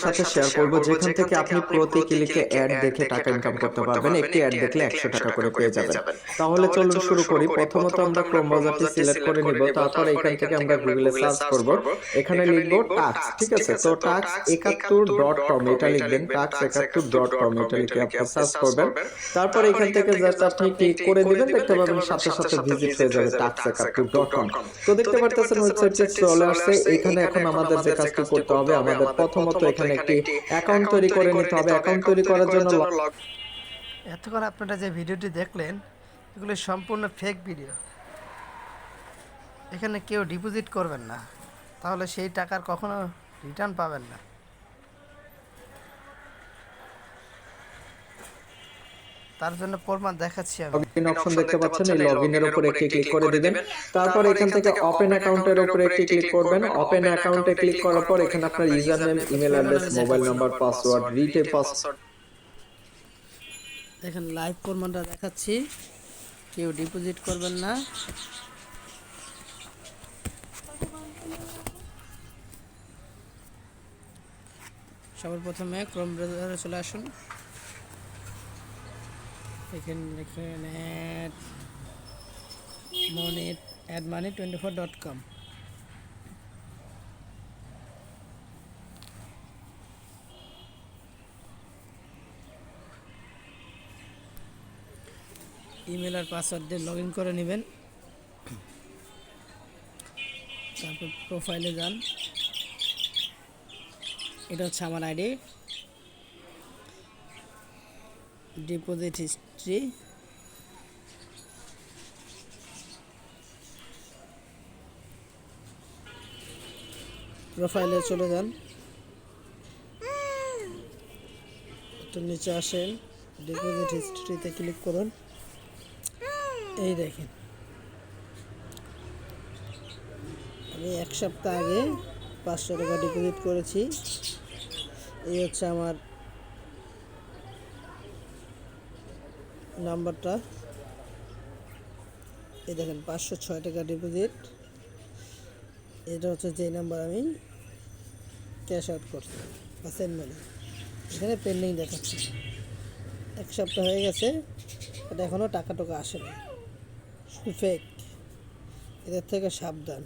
সাথে শেয়ার করব, যেখান থেকে আপনি প্রতি ক্লিকে অ্যাড দেখে টাকা ইনকাম করতে পারবেন। একটি অ্যাড দেখলে 100 টাকা করে পেয়ে যাবেন। তাহলে চলুন শুরু করি। প্রথমত আমরা ক্রোম ব্রাউজারটি সিলেক্ট করে নিব, তারপর এখান থেকে আমরা গুগলে সার্চ করব। এখানে লিখব টাক্স, ঠিক আছে? তো tax71.com এটা লিখবেন, tax71.com এটা লিখে আপনি সার্চ করবেন। তারপর এখান থেকে জাস্ট আপনি ক্লিক করে দিবেন, দেখতে পাবেন সাথে সাথে ভিজিট হয়ে যাবে tax71.com। তো দেখতে পারতেছেন ওয়েবসাইটটি চলে আসছে। এখানে এখন আমাদের যে কাজটি করতে হবে, আমাদের প্রথমত এখানে একটি অ্যাকাউন্ট তৈরি করে নিতে হবে। অ্যাকাউন্ট তৈরি করার জন্য এতক্ষণ আপনারা যে ভিডিওটি দেখলেন এগুলো সম্পূর্ণ ফেক ভিডিও। এখানে কেউ ডিপোজিট করবেন না, তাহলে সেই টাকার কখনো রিটার্ন পাবেন না। তার জন্য প্রমাণ দেখাচ্ছি আমি। লগইন অপশন দেখতে পাচ্ছেন, এই লগইনের উপর একটি ক্লিক করে দিবেন। তারপর এখান থেকে ওপেন অ্যাকাউন্টের উপর একটি ক্লিক করবেন। ওপেন অ্যাকাউন্টে ক্লিক করার পর এখানে আপনার user name, email address, mobile number, password, retail password. দেখেন লাইভ প্রমাণটা দেখাচ্ছি, কেউ ডিপোজিট করবেন না। সবার প্রথমে ক্রোম ব্রাউজারে চলে আসুন। এখানে লিখুন addmoney24.com। ইমেল আর পাসওয়ার্ড দিয়ে লগ ইন করে নেবেন। তারপর প্রোফাইলে যান, এটা হচ্ছে আমার আইডি, ডিপোজিট হিস্ট্রি, প্রোফাইলে চলে যান, একটু নিচে আসেন, ডিপোজিট হিস্ট্রিতে ক্লিক করুন। এই দেখেন আমি 1 সপ্তাহ আগে 500 টাকা ডিপোজিট করেছি। এই হচ্ছে আমার নাম্বারটা, এই দেখেন 506 টাকা ডিপোজিট। এটা হচ্ছে যে নাম্বার আমি ক্যাশ আউট করছি বা সেন্ড মানি। এখানে পেন্ডিং দেখাচ্ছে, 1 সপ্তাহ হয়ে গেছে, এটা এখনও টাকা আসে না, ফেক। এদের থেকে সাবধান।